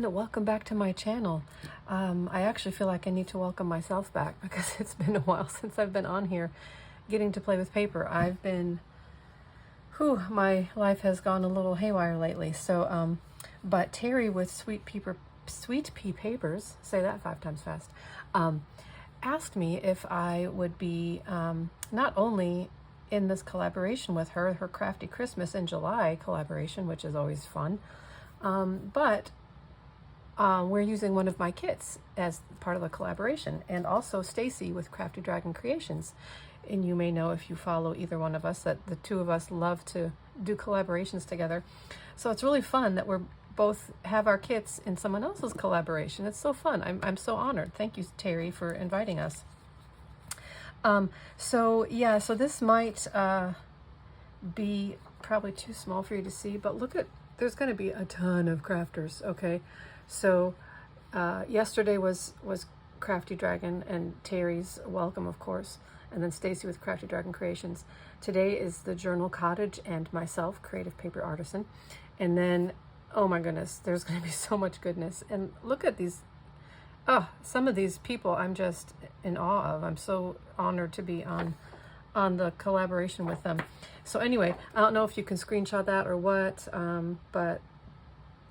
everyone, welcome back to my channel. I actually feel like I need to welcome myself back because it's been a while since I've been on here getting to play with paper. I've been, my life has gone a little haywire lately. So, but Teri with Sweet Pea Papers, say that 5 times fast, asked me if I would be not only in this collaboration with her Crafty Christmas in July collaboration, which is always fun, but we're using one of my kits as part of the collaboration, and also Stacy with Crafty Dragon Creations. And you may know, if you follow either one of us, that the two of us love to do collaborations together. So it's really fun that we're both have our kits in someone else's collaboration. It's so fun. I'm so honored. Thank you, Teri, for inviting us. So this might be probably too small for you to see, but look at, there's going to be a ton of crafters. Okay, so yesterday was Crafty Dragon and Teri's welcome, of course, and then Stacy with Crafty Dragon Creations. Today is the Journal Cottage and myself, Creative Paper Artisan. And then, oh my goodness, there's going to be so much goodness. And look at these, some of these people I'm just in awe of. I'm so honored to be on the collaboration with them. So anyway, I don't know if you can screenshot that or what, but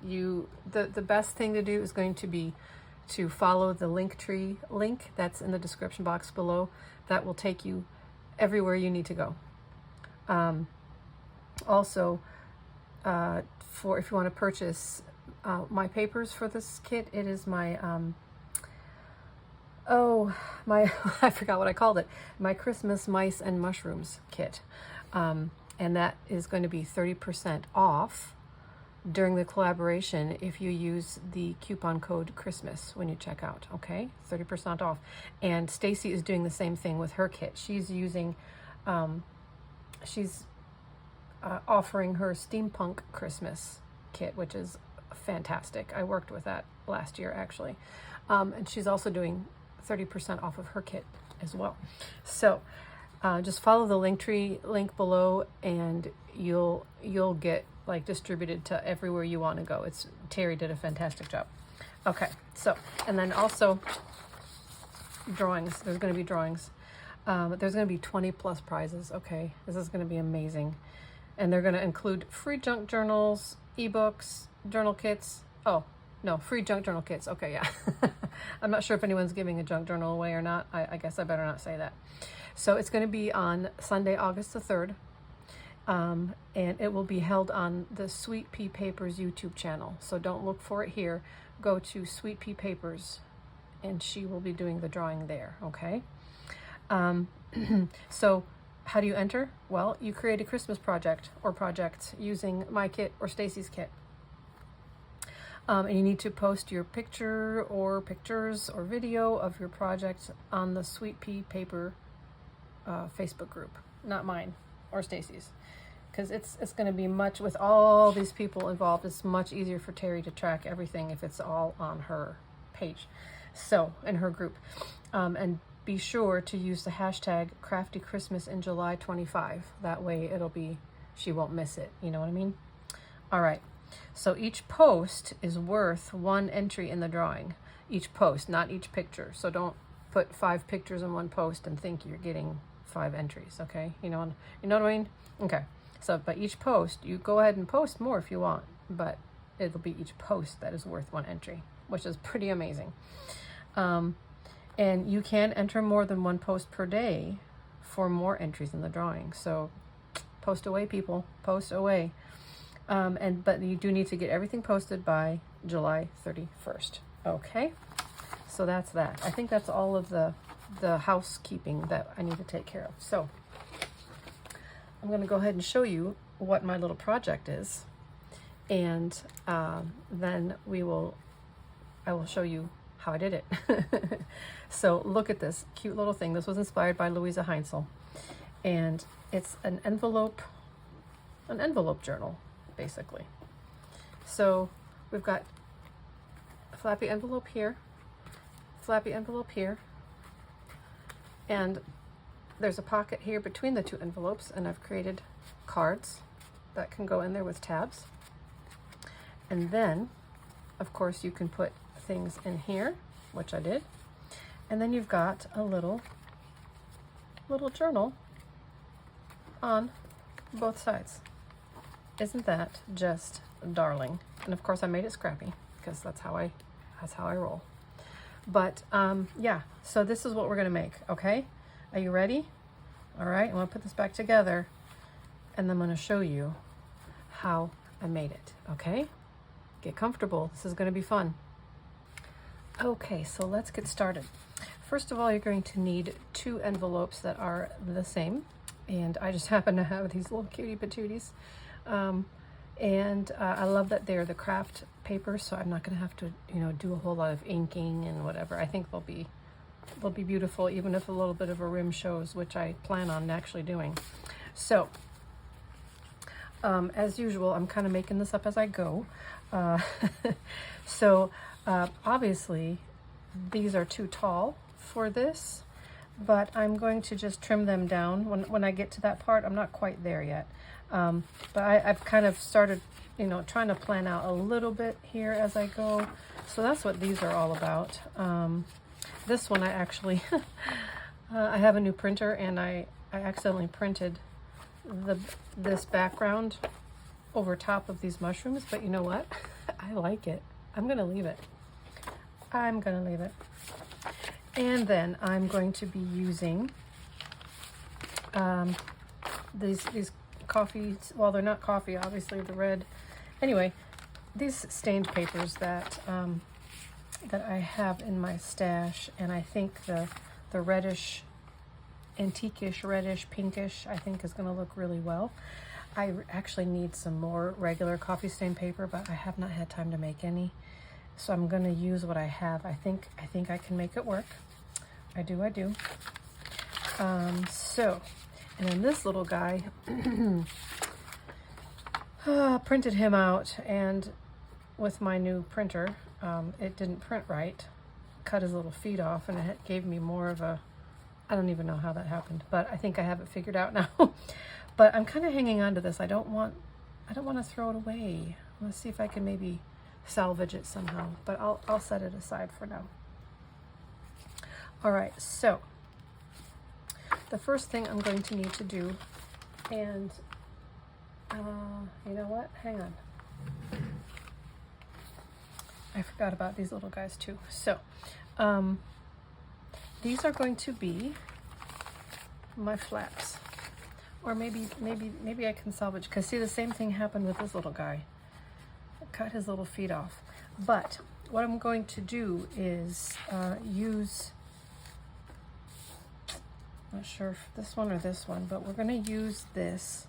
the best thing to do is going to be to follow the Linktree link that's in the description box below. That will take you everywhere you need to go. Also, for if you want to purchase my papers for this kit, it is my I forgot what I called it, my Christmas Mice and Mushrooms kit, and that is going to be 30% off during the collaboration if you use the coupon code Christmas when you check out. Okay, 30% off. And Stacy is doing the same thing with her kit. She's using offering her Steampunk Christmas kit, which is fantastic. I worked with that last year, actually. And she's also doing 30% off of her kit as well. So just follow the Linktree link below, and you'll get like distributed to everywhere you want to go. Teri did a fantastic job. Okay, so, and then also drawings. There's going to be drawings. There's going to be 20 plus prizes. Okay, this is going to be amazing. And they're going to include free junk journals, ebooks, journal kits. Oh, no, free junk journal kits. Okay, yeah. I'm not sure if anyone's giving a junk journal away or not. I guess I better not say that. So it's going to be on Sunday, August the 3rd. And it will be held on the Sweet Pea Papers YouTube channel. So don't look for it here. Go to Sweet Pea Papers, and she will be doing the drawing there. Okay. So how do you enter? Well, you create a Christmas project or projects using my kit or Stacy's kit. And you need to post your picture or pictures or video of your project on the Sweet Pea Paper Facebook group, not mine or Stacy's, because it's going to be much, with all these people involved, it's much easier for Teri to track everything if it's all on her page, so in her group. And be sure to use the hashtag Crafty Christmas in July 25. That way she won't miss it. You know what I mean? All right. So each post is worth 1 entry in the drawing. Each post, not each picture. So don't put 5 pictures in one post and think you're getting 5 entries. Okay, you know what I mean? Okay. So, but each post, you go ahead and post more if you want, but it'll be each post that is worth 1 entry, which is pretty amazing. And you can enter more than 1 post per day for more entries in the drawing. So post away, people, post away. But you do need to get everything posted by July 31st. Okay, so that's that. I think that's all of the housekeeping that I need to take care of. So I'm going to go ahead and show you what my little project is, and then I will show you how I did it. So look at this cute little thing. This was inspired by Louisa Heinzel, and it's an envelope journal, basically. So we've got a flappy envelope here, and there's a pocket here between the 2 envelopes, and I've created cards that can go in there with tabs. And then Of course, you can put things in here, which I did. And then you've got a little journal on both sides. Isn't that just darling? And of course I made it scrappy because that's how I roll. But yeah, so this is what we're gonna make, okay? Are you ready? All right, I'm gonna put this back together and then I'm gonna show you how I made it, okay? Get comfortable, this is gonna be fun. Okay, so let's get started. First of all, you're going to need 2 envelopes that are the same. And I just happen to have these little cutie patooties. I love that they're the craft papers, so I'm not gonna have to, you know, do a whole lot of inking and whatever. I think they'll be beautiful, even if a little bit of a rim shows, which I plan on actually doing. So, as usual, I'm kind of making this up as I go. Obviously, these are too tall for this, but I'm going to just trim them down when I get to that part. I'm not quite there yet, but I've kind of started, you know, trying to plan out a little bit here as I go. So that's what these are all about. This one I actually, I have a new printer and I accidentally printed this background over top of these mushrooms, but you know what? I like it. I'm gonna leave it. I'm gonna leave it. And then I'm going to be using these coffee, well, they're not coffee, obviously, the red. Anyway, these stained papers that that I have in my stash, and I think the reddish, antique-ish, reddish, pinkish, I think is gonna look really well. I actually need some more regular coffee stain paper, but I have not had time to make any. So I'm gonna use what I have. I think I can make it work. I do. And then this little guy, printed him out, and with my new printer, it didn't print right. Cut his little feet off, and it gave me more of a, I don't even know how that happened, but I think I have it figured out now. But I'm kind of hanging on to this. I don't want to throw it away. Let's see if I can maybe salvage it somehow, but I'll set it aside for now. All right, so the first thing I'm going to need to do, and you know what? Hang on. I forgot about these little guys too. So these are going to be my flaps. Or maybe I can salvage, because see, the same thing happened with this little guy. I cut his little feet off. But what I'm going to do is use, not sure if this one or this one, but we're going to use this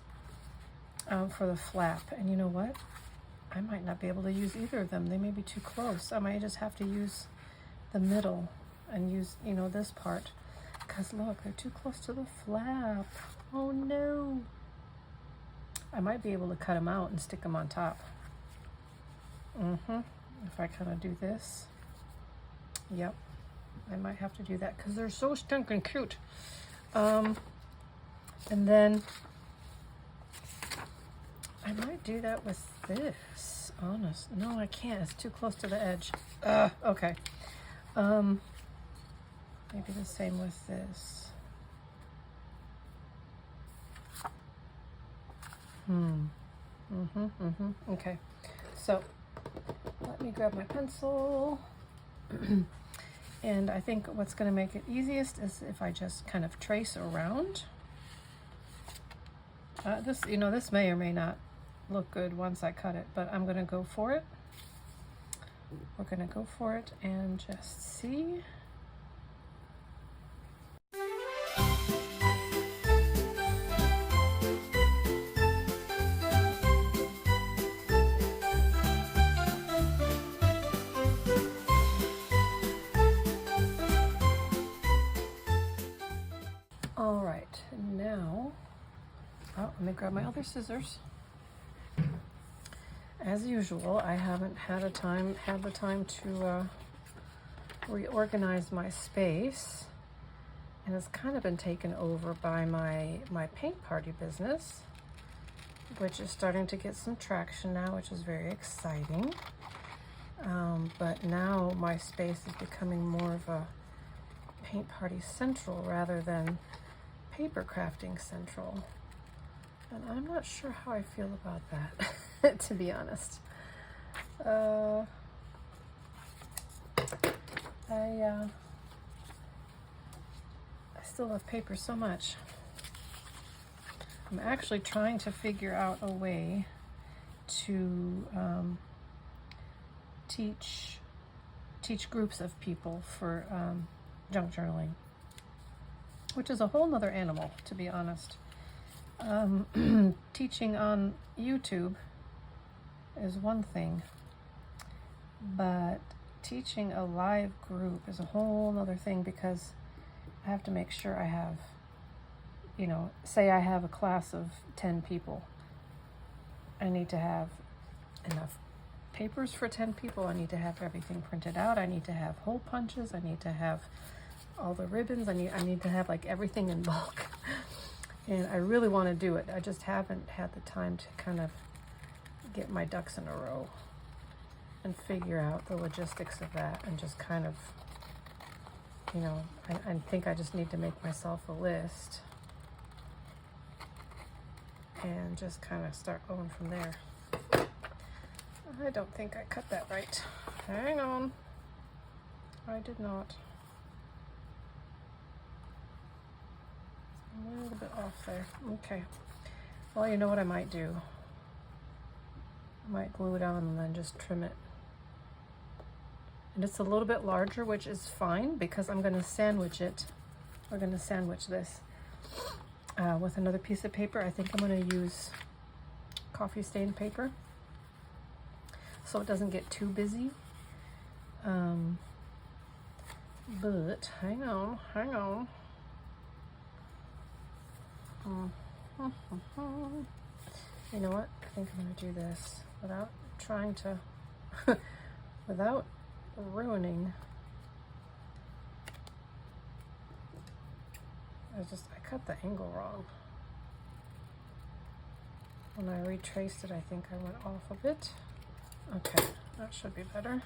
for the flap. And you know what? I might not be able to use either of them. They may be too close. I might just have to use the middle and use, you know, this part. Because look, they're too close to the flap. Oh no. I might be able to cut them out and stick them on top. If I kind of do this. Yep. I might have to do that because they're so stinking cute. And then I might do that with this. Honest. No, I can't. It's too close to the edge. Okay. Maybe the same with this. Okay. So let me grab my pencil. And I think what's going to make it easiest is if I just kind of trace around. This, you know, this may or may not look good once I cut it, but I'm going to go for it. We're going to go for it and just see. All right, now, let me grab my other scissors. As usual, I haven't had the time to reorganize my space, and it's kind of been taken over by my paint party business, which is starting to get some traction now, which is very exciting. But now my space is becoming more of a paint party central rather than paper crafting central. And I'm not sure how I feel about that, to be honest. I still love paper so much. I'm actually trying to figure out a way to teach groups of people for junk journaling, which is a whole nother animal, to be honest. Teaching on YouTube is one thing, but teaching a live group is a whole nother thing, because I have to make sure I have, you know, say I have a class of 10 people. I need to have enough papers for 10 people. I need to have everything printed out. I need to have hole punches. I need to have all the ribbons. I need to have like everything in bulk. And I really want to do it. I just haven't had the time to kind of get my ducks in a row and figure out the logistics of that, and just kind of, you know, I think I just need to make myself a list and just kind of start going from there. I don't think I cut that right. Hang on. I did not. A little bit off there. Okay. Well, you know what I might do? I might glue it on and then just trim it. And it's a little bit larger, which is fine, because I'm going to sandwich it. We're going to sandwich this with another piece of paper. I think I'm going to use coffee stained paper so it doesn't get too busy. But hang on. You know what? I think I'm going to do this without trying to, without ruining. I cut the angle wrong. When I retraced it, I think I went off a bit. Okay, that should be better.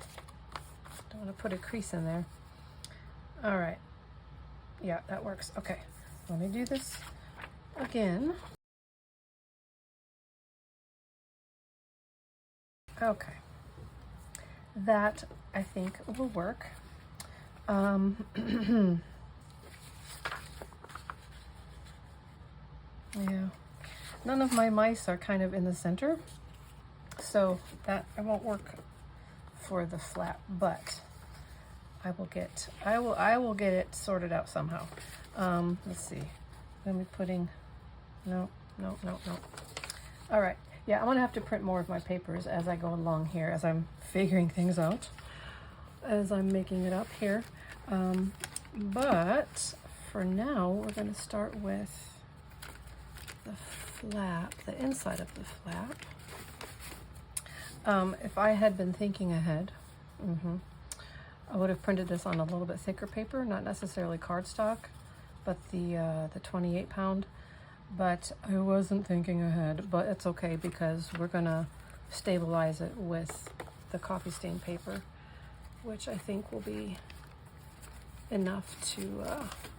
Don't want to put a crease in there. All right. Yeah, that works. Okay, let me do this again. Okay, that I think will work. Yeah, none of my mice are kind of in the center, so that I won't work for the flap, but I will get it sorted out somehow. Let's see. I'm gonna be putting no. All right. Yeah, I'm gonna have to print more of my papers as I go along here, as I'm figuring things out, as I'm making it up here. But for now, we're gonna start with the flap, the inside of the flap. If I had been thinking ahead, I would have printed this on a little bit thicker paper, not necessarily cardstock, but the 28 pound. But I wasn't thinking ahead, but it's okay, because we're gonna stabilize it with the coffee stain paper, which I think will be enough to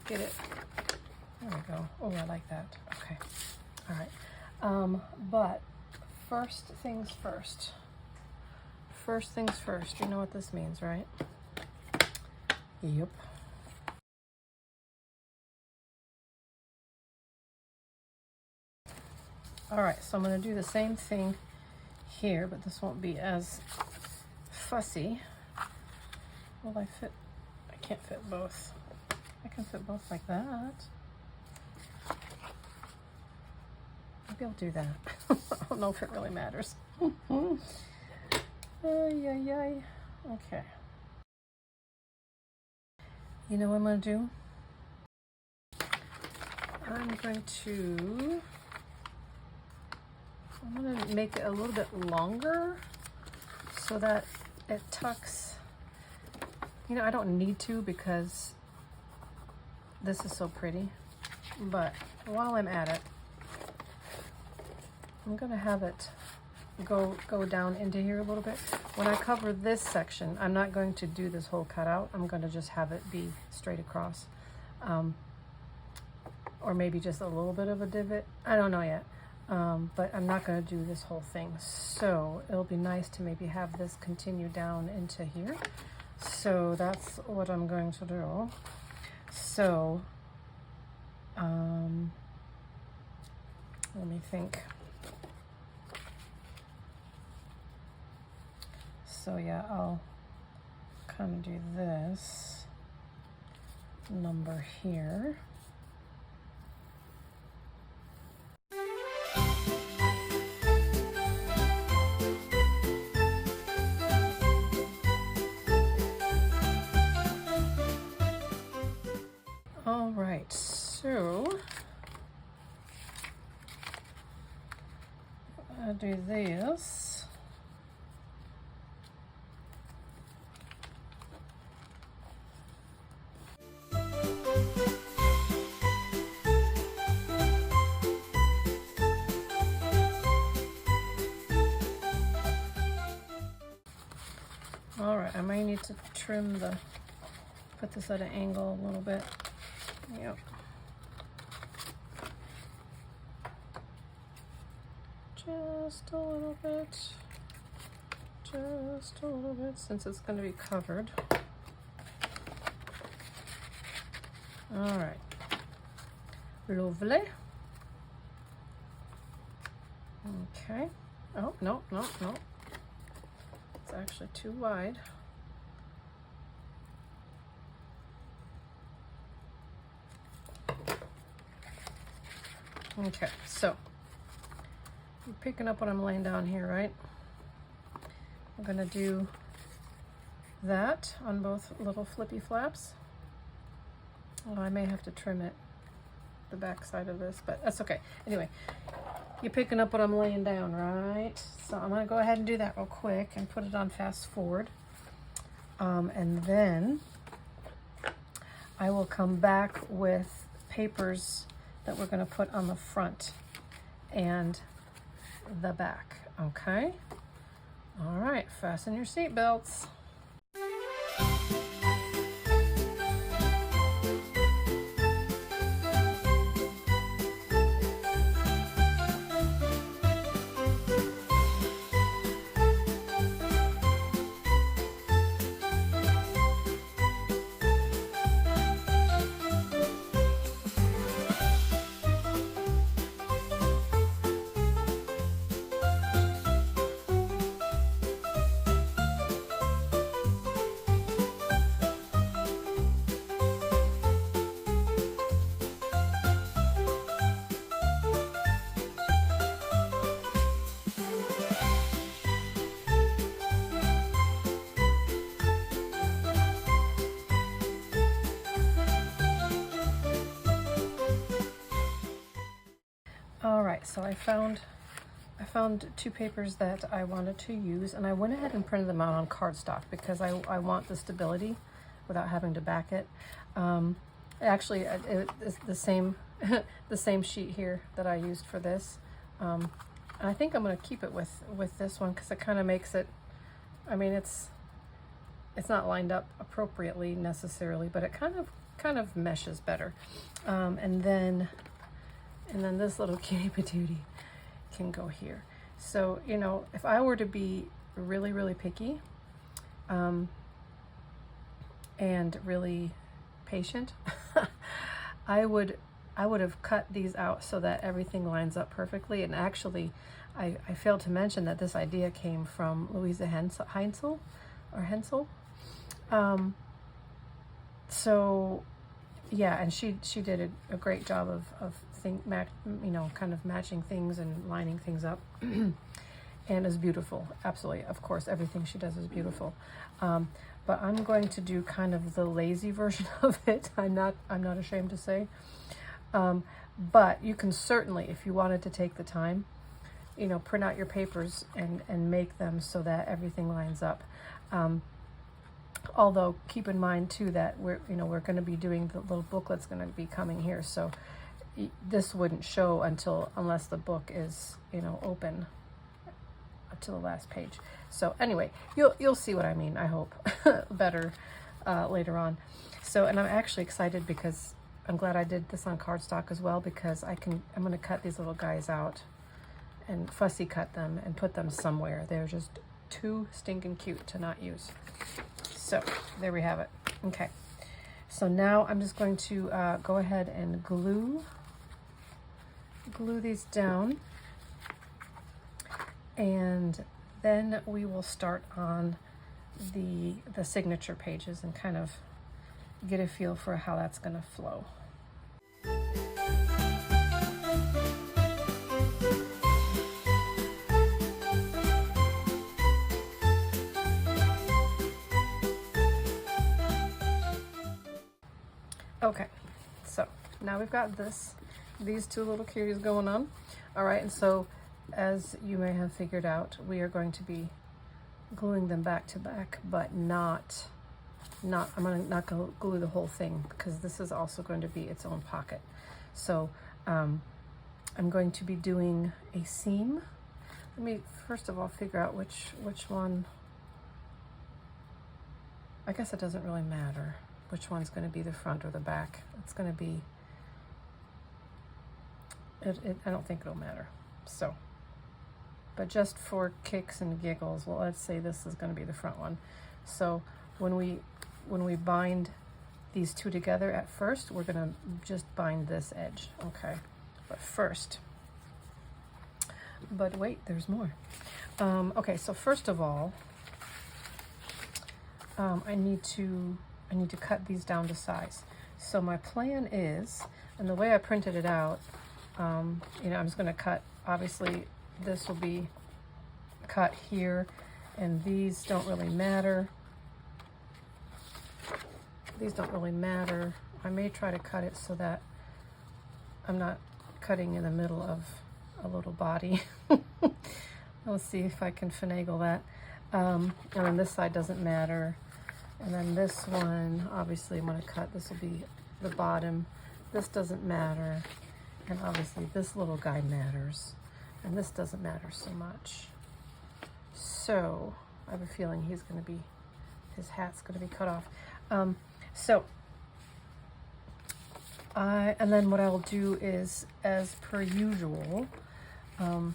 get it. There we go. Oh, I like that. Okay. All right. But first things first. First things first. You know what this means, right? Yep. All right, so I'm going to do the same thing here, but this won't be as fussy. Will I fit? I can't fit both. I can fit both like that. Maybe I'll do that. I don't know if it really matters. Okay. You know what I'm going to do? I'm going to make it a little bit longer so that it tucks. You know, I don't need to, because this is so pretty, but while I'm at it, I'm going to have it go down into here a little bit. When I cover this section, I'm not going to do this whole cutout. I'm going to just have it be straight across. Or maybe just a little bit of a divot. I don't know yet. But I'm not going to do this whole thing. So it'll be nice to maybe have this continue down into here. So that's what I'm going to do. So, let me think. So yeah, I'll kind of do this number here. All right, so I'll do this. All right, I might need to trim put this at an angle a little bit. Yep. Just a little bit. Just a little bit, since it's going to be covered. All right. Lovely. Okay. Oh, no, no, no. It's actually too wide. Okay, so you're picking up what I'm laying down here, right? I'm gonna do that on both little flippy flaps. Well, I may have to trim it, the back side of this, but that's okay. Anyway, you're picking up what I'm laying down, right? So I'm gonna go ahead and do that real quick and put it on fast forward. And then I will come back with papers that we're going to put on the front and the back. Okay? All right, fasten your seat belts. All right, so I found two papers that I wanted to use, and I went ahead and printed them out on cardstock because I want the stability without having to back it. Actually, it's the same the same sheet here that I used for this. And I think I'm going to keep it with this one because it kind of makes it. I mean, it's not lined up appropriately necessarily, but it kind of meshes better. And then this little cutie patootie can go here. So, you know, if I were to be really, really picky and really patient, I would have cut these out so that everything lines up perfectly. And actually, I failed to mention that this idea came from Louisa Hensel. So yeah, and she did a great job of kind of matching things and lining things up. And is beautiful, absolutely. Of course, everything she does is beautiful. But I'm going to do kind of the lazy version of it. I'm not ashamed to say. But you can certainly, if you wanted to take the time, you know, print out your papers and make them so that everything lines up. Although keep in mind too that we're going to be doing the little booklet's going to be coming here, so this wouldn't show unless the book is, you know, open up to the last page. So anyway, you'll see what I mean, I hope, better later on. So, and I'm actually excited because I'm glad I did this on cardstock as well, because I'm going to cut these little guys out and fussy cut them and put them somewhere. They're just too stinking cute to not use. So there we have it. Okay. So now I'm just going to go ahead and glue these down, and then we will start on the signature pages and kind of get a feel for how that's going to flow. Okay, so now we've got these two little cuties going on. All right, and so as you may have figured out, we are going to be gluing them back to back, but I'm not going to glue the whole thing, because this is also going to be its own pocket. So I'm going to be doing a seam. Let me first of all figure out which one. I guess it doesn't really matter which one's going to be the front or the back. It's going to be, I don't think it'll matter. So, but just for kicks and giggles, well, let's say this is going to be the front one. So when we bind these two together at first, we're going to just bind this edge, okay? But first, but wait, there's more. Okay, so first of all, I need to cut these down to size. So my plan is, and the way I printed it out, you know, I'm just going to cut, obviously this will be cut here, and these don't really matter. These don't really matter. I may try to cut it so that I'm not cutting in the middle of a little body. Let's see if I can finagle that. And then this side doesn't matter. And then this one, obviously I'm going to cut, this will be the bottom. This doesn't matter. And obviously this little guy matters. And this doesn't matter so much. So I have a feeling his hat's going to be cut off. And then what I'll do is, as per usual, I'll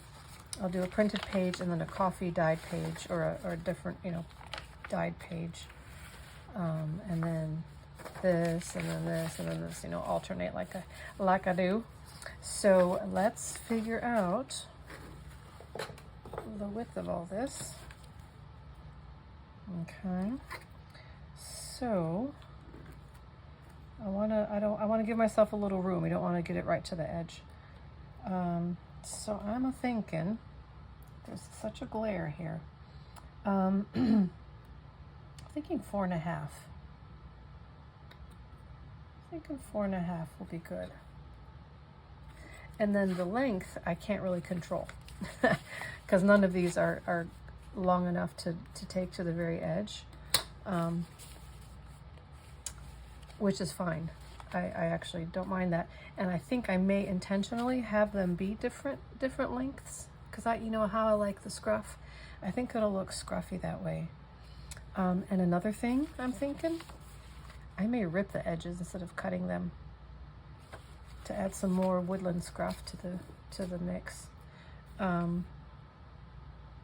do a printed page and then a coffee dyed page, or a different, you know, dyed page. And then this, and then this, and then this, you know, alternate like I do. So let's figure out the width of all this. Okay. So I want to give myself a little room. I don't want to get it right to the edge. So I'm thinking, there's such a glare here. Thinking 4.5. Thinking 4.5 will be good. And then the length I can't really control, because none of these are long enough to take to the very edge, which is fine. I actually don't mind that, and I think I may intentionally have them be different lengths, because you know how I like the scruff. I think it'll look scruffy that way. And another thing I'm thinking, I may rip the edges instead of cutting them, to add some more woodland scruff to the mix.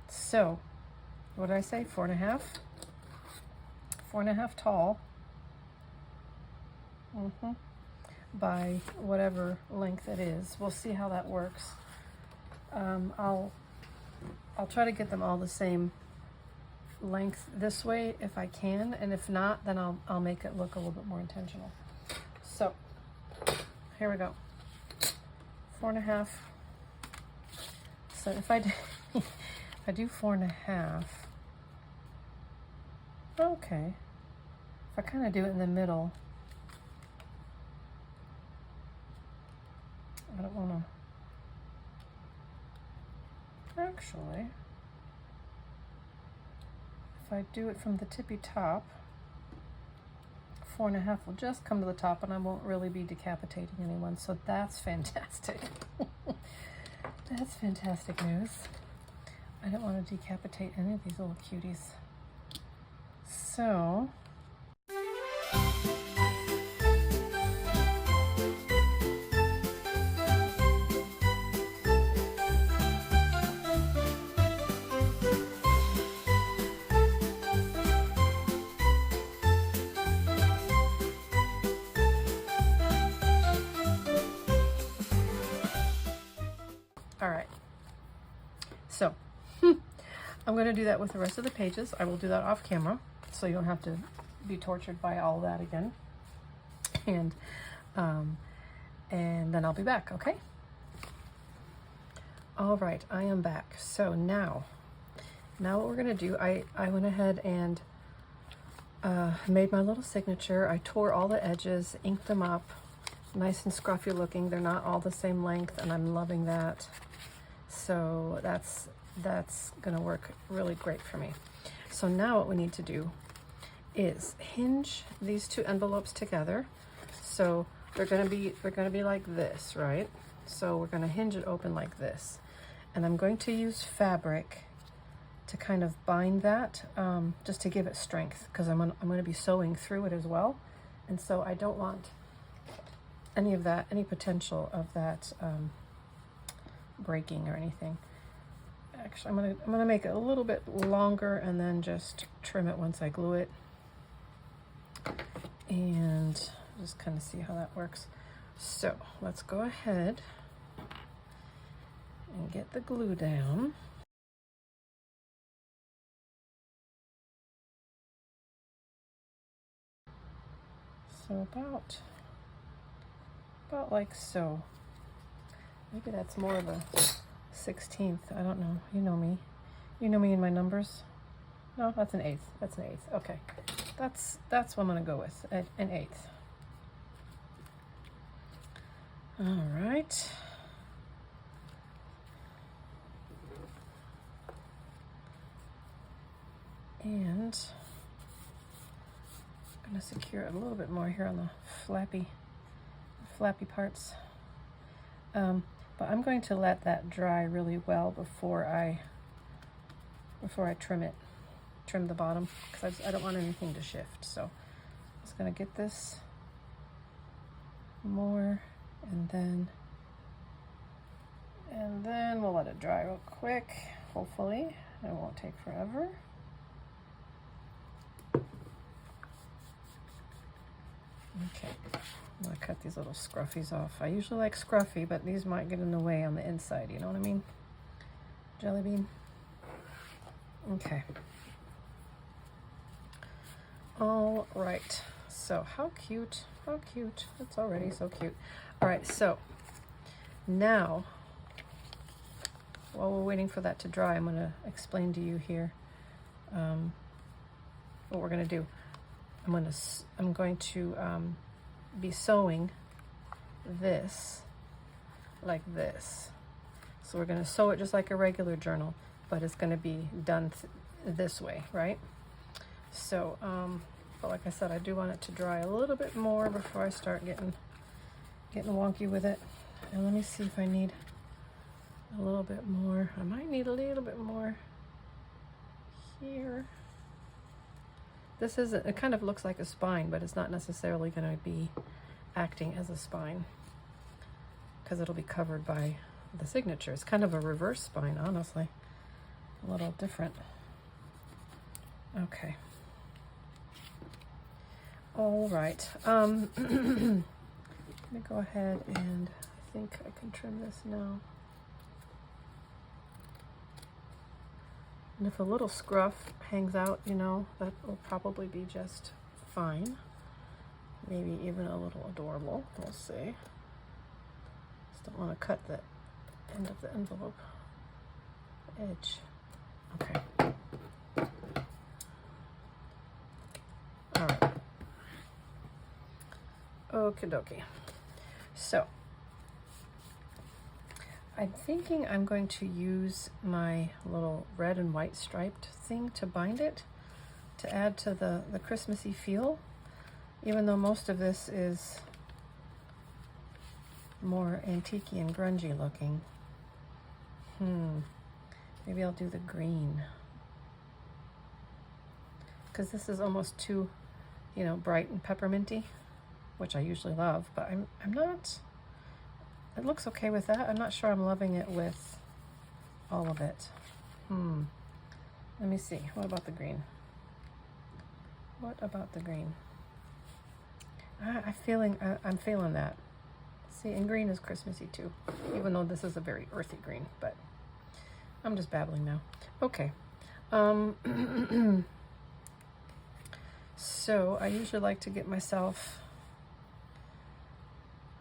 So what did I say? 4.5? 4.5 tall. By whatever length it is. We'll see how that works. I'll try to get them all the same length this way if I can, and if not, then I'll make it look a little bit more intentional. So here we go. 4.5. So if I do 4.5, okay. If I kind of do it in the middle, I don't want to. Actually, if I do it from the tippy top, 4.5 will just come to the top, and I won't really be decapitating anyone. So that's fantastic. That's fantastic news. I don't want to decapitate any of these little cuties. So all right. So I'm going to do that with the rest of the pages. I will do that off camera, so you don't have to be tortured by all that again. And then I'll be back, okay? All right, I am back. So now what we're going to do, I went ahead and made my little signature. I tore all the edges, inked them up, nice and scruffy looking. They're not all the same length, and I'm loving that. So that's going to work really great for me. So now what we need to do is hinge these two envelopes together. So they're going to be like this, right? So we're going to hinge it open like this. And I'm going to use fabric to kind of bind that, just to give it strength, because I'm going to be sewing through it as well. And so I don't want any of that, any potential of that breaking or anything. Actually, I'm gonna make it a little bit longer and then just trim it once I glue it, and just kind of see how that works. So let's go ahead and get the glue down. So about like so. Maybe that's more of a 16th. I don't know. You know me. You know me and my numbers. No, that's an 1/8. That's an 1/8. Okay. That's what I'm gonna go with. An 1/8. All right. And I'm gonna secure it a little bit more here on the flappy parts. But I'm going to let that dry really well before I trim the bottom, because I don't want anything to shift. So I'm just going to get this more, and then we'll let it dry real quick. Hopefully it won't take forever. Okay. I'm gonna cut these little scruffies off. I usually like scruffy, but these might get in the way on the inside, you know what I mean? Jelly bean. Okay. All right. So how cute, how cute. It's already so cute. All right, so now, while we're waiting for that to dry, I'm gonna explain to you here what we're gonna do. I'm going to be sewing this like this. So we're going to sew it just like a regular journal, but it's going to be done this way, right? So, but like I said, I do want it to dry a little bit more before I start getting wonky with it. And let me see if I need a little bit more. I might need a little bit more here. This isn't, it kind of looks like a spine, but it's not necessarily going to be acting as a spine, because it'll be covered by the signature. It's kind of a reverse spine, honestly. A little different. Okay. All right. Let me go ahead and I think I can trim this now. And if a little scruff hangs out, you know, that will probably be just fine. Maybe even a little adorable. We'll see. Just don't want to cut the end of the envelope edge. Okay. All right. Okie dokie. So I'm thinking I'm going to use my little red and white striped thing to bind it, to add to the Christmassy feel, even though most of this is more antique-y and grungy looking. Maybe I'll do the green, because this is almost too, you know, bright and pepperminty, which I usually love, but I'm not, it looks okay with that. I'm not sure I'm loving it with all of it. Let me see. What about the green? What about the green? I'm feeling that. See, and green is Christmassy too, even though this is a very earthy green, but I'm just babbling now. Okay. So I usually like to get myself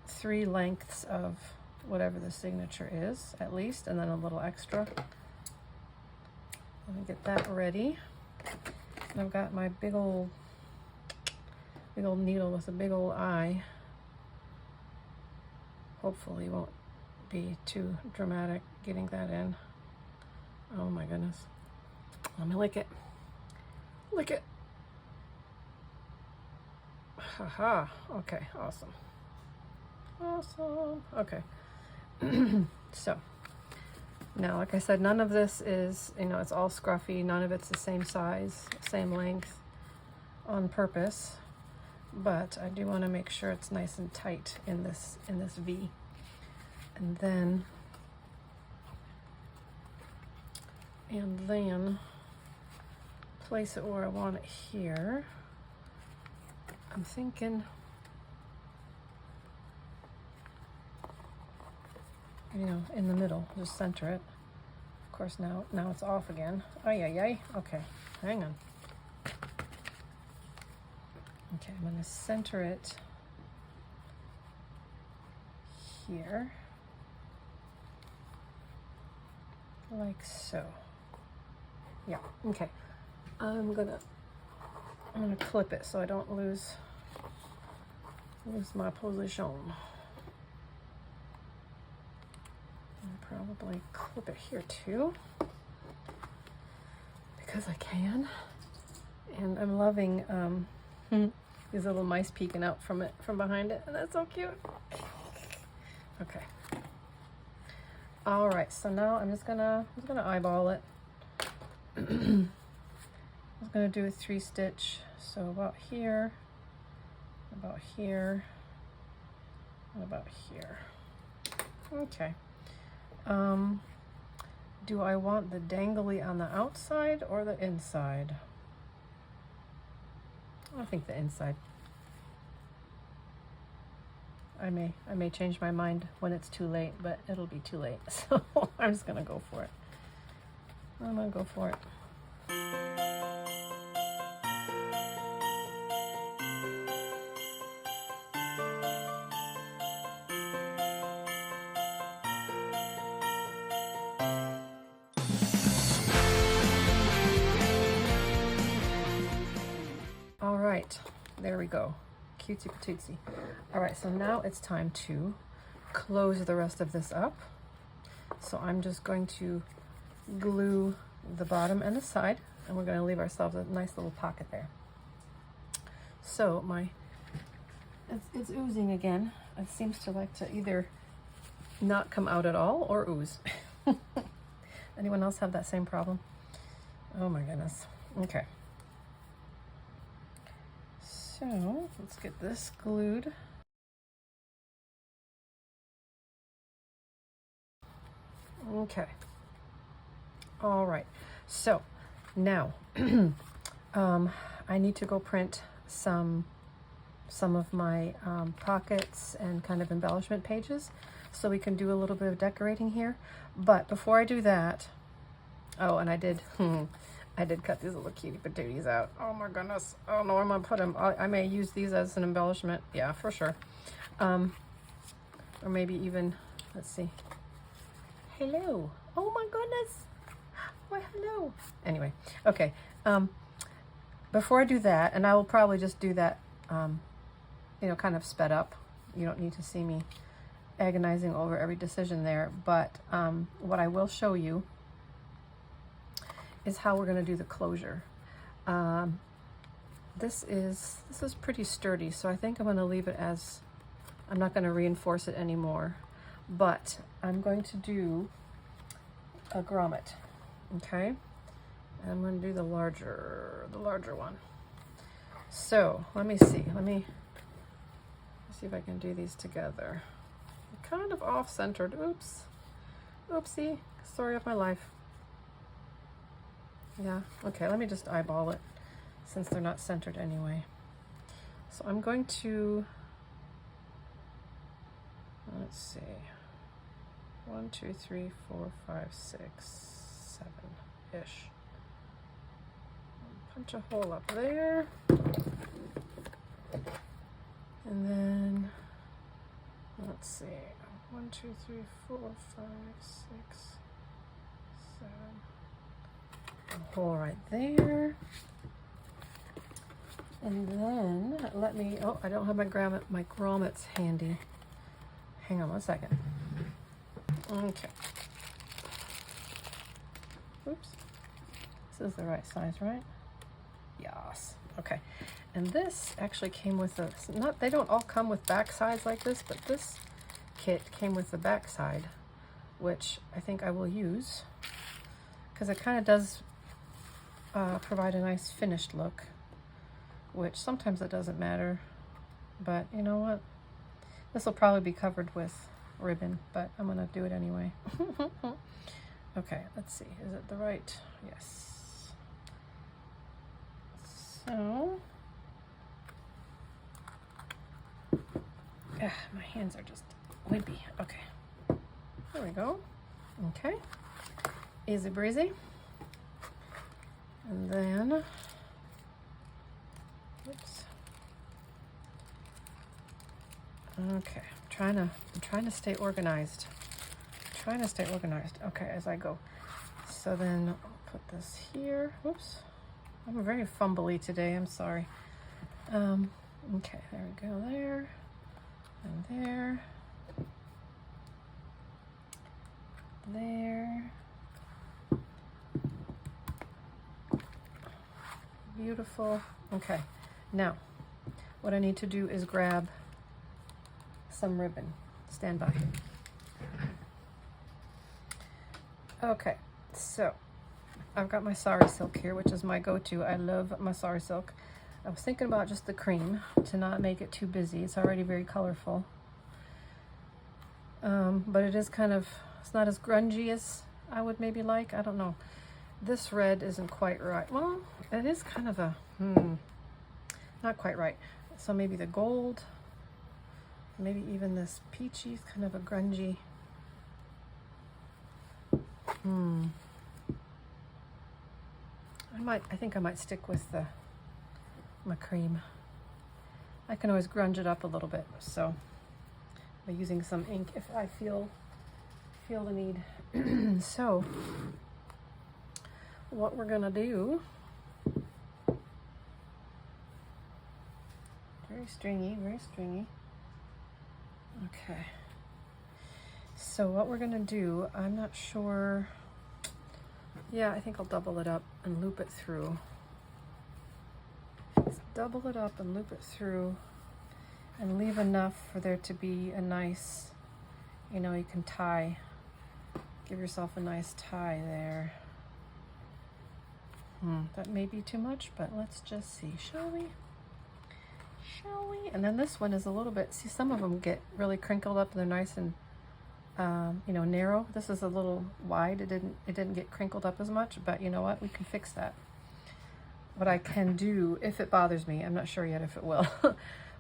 3 lengths of whatever the signature is, at least, and then a little extra. Let me get that ready. And I've got my big old needle with a big old eye. Hopefully it won't be too dramatic getting that in. Oh my goodness. Let me lick it. Lick it. Haha. Okay, awesome. Awesome. Okay. So now, like I said, none of this is, you know, it's all scruffy. None of it's the same size, same length on purpose. But I do want to make sure it's nice and tight in this V. And then place it where I want it here. I'm thinking, you know, in the middle, just center it. Of course, now it's off again. Ay, ay, ay. Okay, hang on. Okay, I'm gonna center it here, like so. Yeah, okay. I'm gonna clip it so I don't lose my position. I'll probably clip it here too, because I can. And I'm loving these little mice peeking out from behind it, and that's so cute. Okay. All right, so now I'm just gonna eyeball it. I'm just gonna do a 3-stitch, so about here, and about here. Okay. Do I want the dangly on the outside or the inside? I think the inside. I may change my mind when it's too late, but it'll be too late. So I'm just gonna go for it. I'm gonna go for it. All right, there we go. Cutesy patootsy. All right, so now it's time to close the rest of this up. So I'm just going to glue the bottom and the side, and we're going to leave ourselves a nice little pocket there. So it's oozing again. It seems to like to either not come out at all or ooze. Anyone else have that same problem? Oh my goodness. Okay. So let's get this glued. Okay. All right. So now I need to go print some of my pockets and kind of embellishment pages, so we can do a little bit of decorating here. But before I do that, oh, and I did cut these little cutie patooties out. Oh my goodness. Oh no, I'm gonna put them, I may use these as an embellishment. Yeah, for sure. Or maybe even, let's see. Hello. Oh my goodness. Why, hello. Anyway, okay. Before I do that, and I will probably just do that, you know, kind of sped up. You don't need to see me agonizing over every decision there. But what I will show you is how we're going to do the closure. This is pretty sturdy, so I think I'm going to leave it as, I'm not going to reinforce it anymore, but I'm going to do a grommet. Okay, and I'm going to do the larger one. So let me see. Let me see if I can do these together. Kind of off-centered. Oops. Oopsie. Story of my life. Yeah. Okay, let me just eyeball it since they're not centered anyway. So I'm going to, let's see, 1, 2, 3, 4, 5, 6, 7-ish. Punch a hole up there. And then, let's see, 1, 2, 3, 4, 5, 6, 7. A hole right there. And then let me, oh, I don't have my grommets handy. Hang on one second. Okay. Oops. This is the right size, right? Yes. Okay. And this actually came with a, they don't all come with back sides like this, but this kit came with the back side, which I think I will use because it kind of does provide a nice finished look, which sometimes it doesn't matter, but you know what? This will probably be covered with ribbon, but I'm gonna do it anyway. Okay, let's see. Is it the right? Yes. So, my hands are just wimpy. Okay, there we go. Okay, easy breezy. And then, oops. Okay, I'm trying to stay organized. Okay, as I go. So then I'll put this here. Oops. I'm very fumbly today, I'm sorry. Okay, there we go, there. And there. There. Beautiful. Okay, now what I need to do is grab some ribbon. Stand by. Okay, so I've got my sari silk here, which is my go-to. I love my sari silk. I was thinking about just the cream to not make it too busy. It's already very colorful. But it is kind of, it's not as grungy as I would maybe like. I don't know. This red isn't quite right. Well, it is kind of a, not quite right. So maybe the gold, maybe even this peachy is kind of a grungy. I think I might stick with my cream. I can always grunge it up a little bit, so by using some ink if I feel the need. So what we're gonna do, very stringy. Okay. So what we're gonna do, I'm not sure. Yeah, I think I'll double it up and loop it through. Let's double it up and loop it through and leave enough for there to be a nice, you know, you can tie, give yourself a nice tie there. That may be too much, but let's just see, shall we? And then this one is a little bit, see, some of them get really crinkled up and they're nice and you know, narrow. This is a little wide. It didn't get crinkled up as much, but you know what? We can fix that. What I can do, if it bothers me, I'm not sure yet if it will,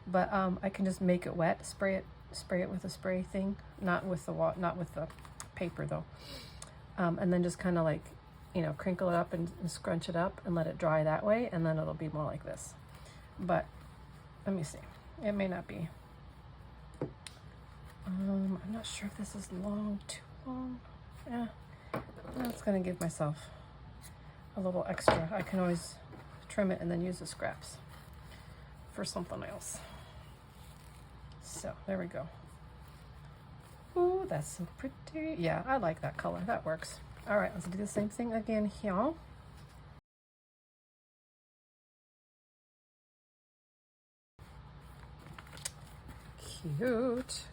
but I can just make it wet, spray it with a spray thing, not with the paper though, and then just kind of like, you know, crinkle it up and scrunch it up and let it dry that way, and then it'll be more like this. But let me see. It may not be. I'm not sure if this is too long. Yeah, that's gonna give myself a little extra. I can always trim it and then use the scraps for something else. So there we go. Ooh, that's so pretty. Yeah, I like that color. That works. All right, let's do the same thing again here. Cute.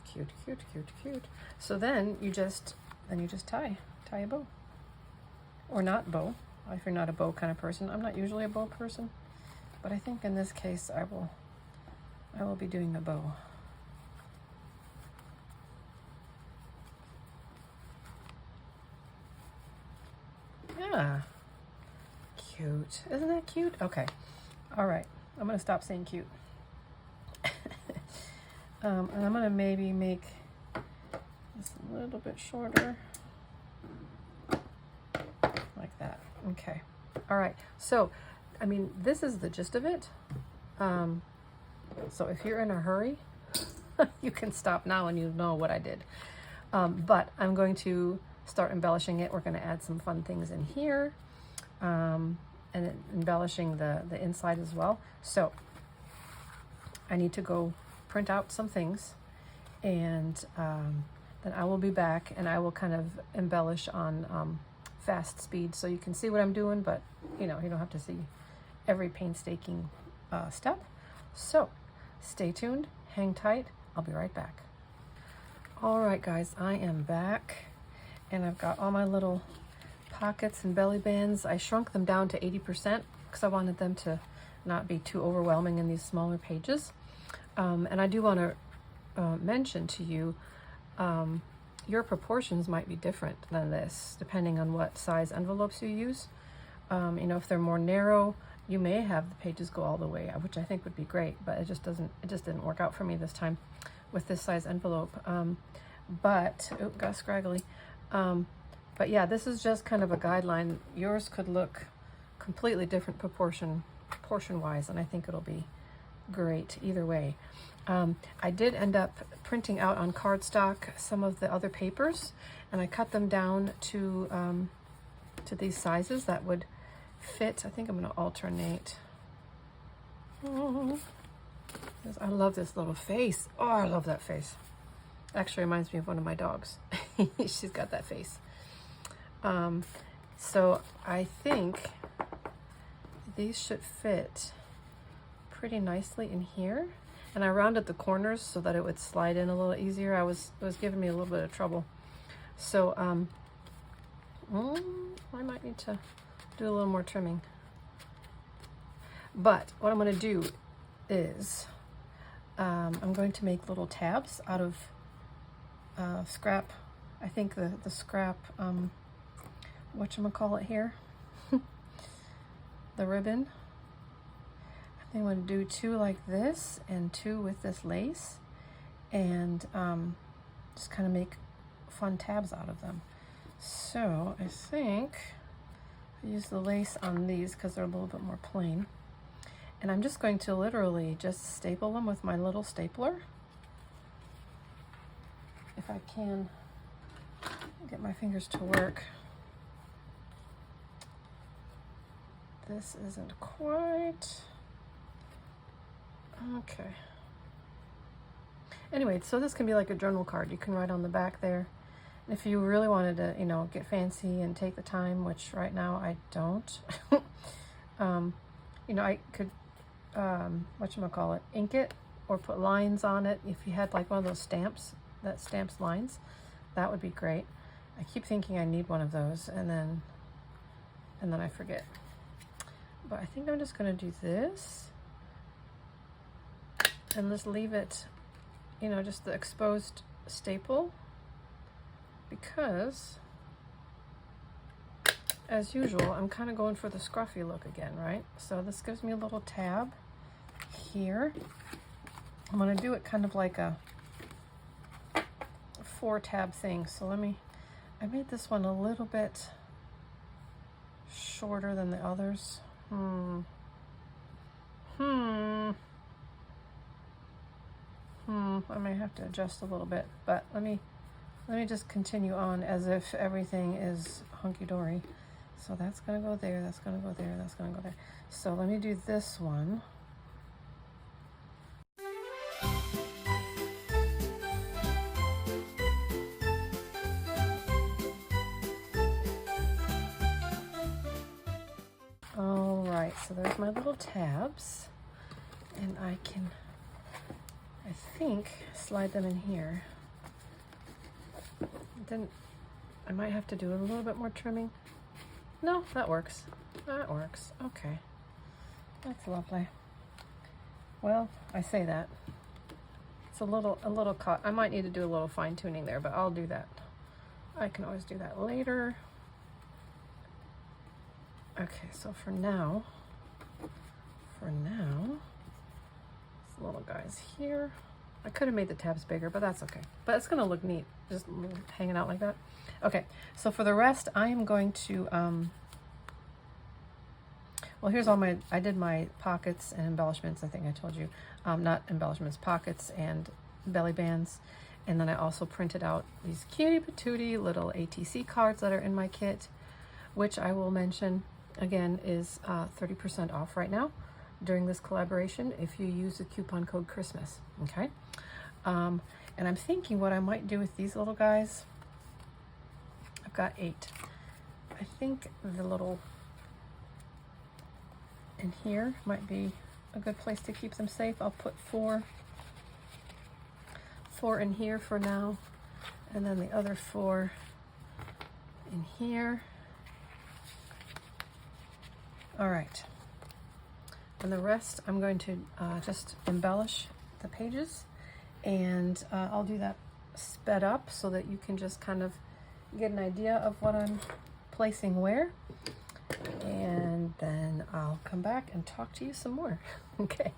So then you just tie a bow. or not bow, if you're not a bow kind of person. I'm not usually a bow person, but I think in this case I will be doing a bow. Yeah, cute. Isn't that cute? Okay, all right. I'm gonna stop saying cute. And I'm gonna maybe make this a little bit shorter, like that. Okay, all right. So, I mean, this is the gist of it. So if you're in a hurry, you can stop now and you know what I did. But I'm going to start embellishing it. We're going to add some fun things in here, and embellishing the inside as well. So I need to go print out some things, and then I will be back and I will kind of embellish on fast speed so you can see what I'm doing, but you know, you don't have to see every painstaking step. So stay tuned, hang tight, I'll be right back. All right guys, I am back and I've got all my little pockets and belly bands. I shrunk them down to 80% because I wanted them to not be too overwhelming in these smaller pages. And I do want to mention to you, your proportions might be different than this depending on what size envelopes you use. You know, if they're more narrow, you may have the pages go all the way, which I think would be great, but it just didn't work out for me this time with this size envelope. But oh, got scraggly. But yeah, this is just kind of a guideline. Yours could look completely different proportion wise, and I think it'll be great either way. I did end up printing out on cardstock some of the other papers, and I cut them down to these sizes that would fit. I think I'm going to alternate. Oh, I love this little face. Oh, I love that face. Actually reminds me of one of my dogs. She's got that face. So I think these should fit pretty nicely in here. And I rounded the corners so that it would slide in a little easier. It was giving me a little bit of trouble. So I might need to do a little more trimming. But what I'm going to do is I'm going to make little tabs out of scrap. I think the scrap, whatchamacallit here, the ribbon. I think I'm going to do 2 like this and 2 with this lace, and just kind of make fun tabs out of them. So I think I use the lace on these because they're a little bit more plain. And I'm just going to literally just staple them with my little stapler. If I can get my fingers to work. This isn't quite... Okay. Anyway, so this can be like a journal card. You can write on the back there. And if you really wanted to, you know, get fancy and take the time, which right now I don't, you know, I could, whatchamacallit, ink it or put lines on it. If you had like one of those stamps that stamps lines, that would be great. I keep thinking I need one of those, and then I forget. But I think I'm just going to do this and just leave it, you know, just the exposed staple, because as usual I'm kind of going for the scruffy look again, right? So this gives me a little tab here. I'm going to do it kind of like a 4-tab thing. So I made this one a little bit shorter than the others. I may have to adjust a little bit, but let me just continue on as if everything is hunky-dory. So that's gonna go there, that's gonna go there, that's gonna go there. So let me do this one. All right, so there's my little tabs, and I think slide them in here. Then I might have to do a little bit more trimming. No, that works. That works. Okay. That's lovely. Well, I say that. It's a little cut. I might need to do a little fine tuning there, but I'll do that. I can always do that later. Okay, so for now, these little guys here. I could have made the tabs bigger, but that's okay. But it's gonna look neat, just hanging out like that. Okay, so for the rest, I am going to, well, here's all I did my pockets and embellishments, I think I told you. Not embellishments, pockets and belly bands. And then I also printed out these cutie patootie little ATC cards that are in my kit, which I will mention again is 30% off right now during this collaboration if you use the coupon code Christmas, okay? And I'm thinking what I might do with these little guys, I've got 8. I think the little in here might be a good place to keep them safe. I'll put 4 in here for now, and then the other 4 in here. All right, and the rest I'm going to just embellish the pages, and I'll do that sped up so that you can just kind of get an idea of what I'm placing where, and then I'll come back and talk to you some more. Okay.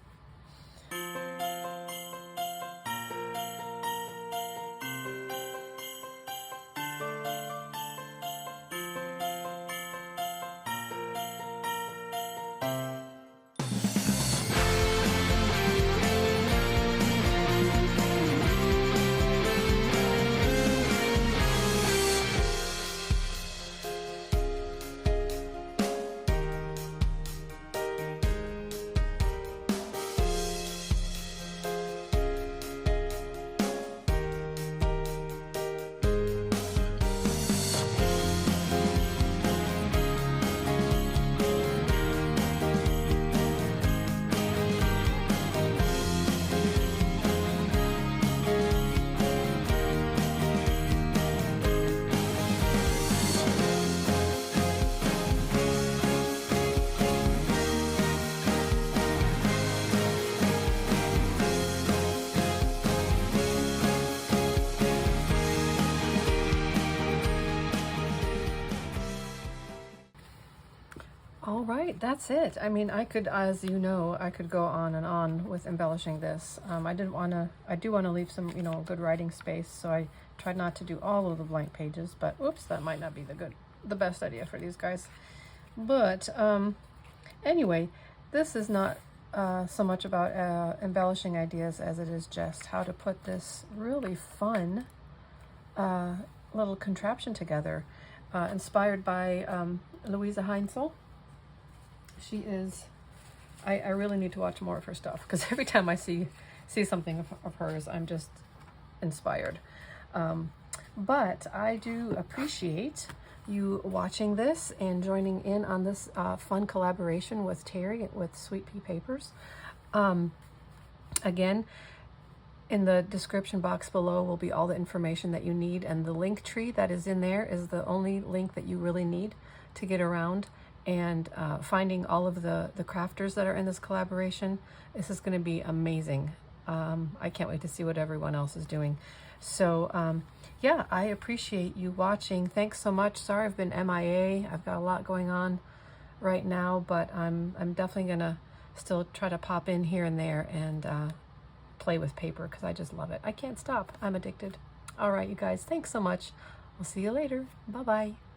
All right, that's it. I mean, I could, as you know, I could go on and on with embellishing this. I do want to leave some, good writing space, so I tried not to do all of the blank pages, but oops, that might not be the best idea for these guys. But anyway, this is not so much about embellishing ideas as it is just how to put this really fun little contraption together, inspired by Louisa Heinzel. She is, I really need to watch more of her stuff, because every time I see something of hers, I'm just inspired. But I do appreciate you watching this and joining in on this fun collaboration with Teri with Sweet Pea Papers. Again, in the description box below will be all the information that you need, and the link tree that is in there is the only link that you really need to get around and finding all of the crafters that are in this collaboration. This is going to be amazing. I can't wait to see what everyone else is doing. So yeah, I appreciate you watching. Thanks so much. Sorry I've been MIA. I've got a lot going on right now, but I'm definitely gonna still try to pop in here and there and play with paper, because I just love it. I can't stop. I'm addicted. All right, you guys, thanks so much. We'll see you later. Bye-bye.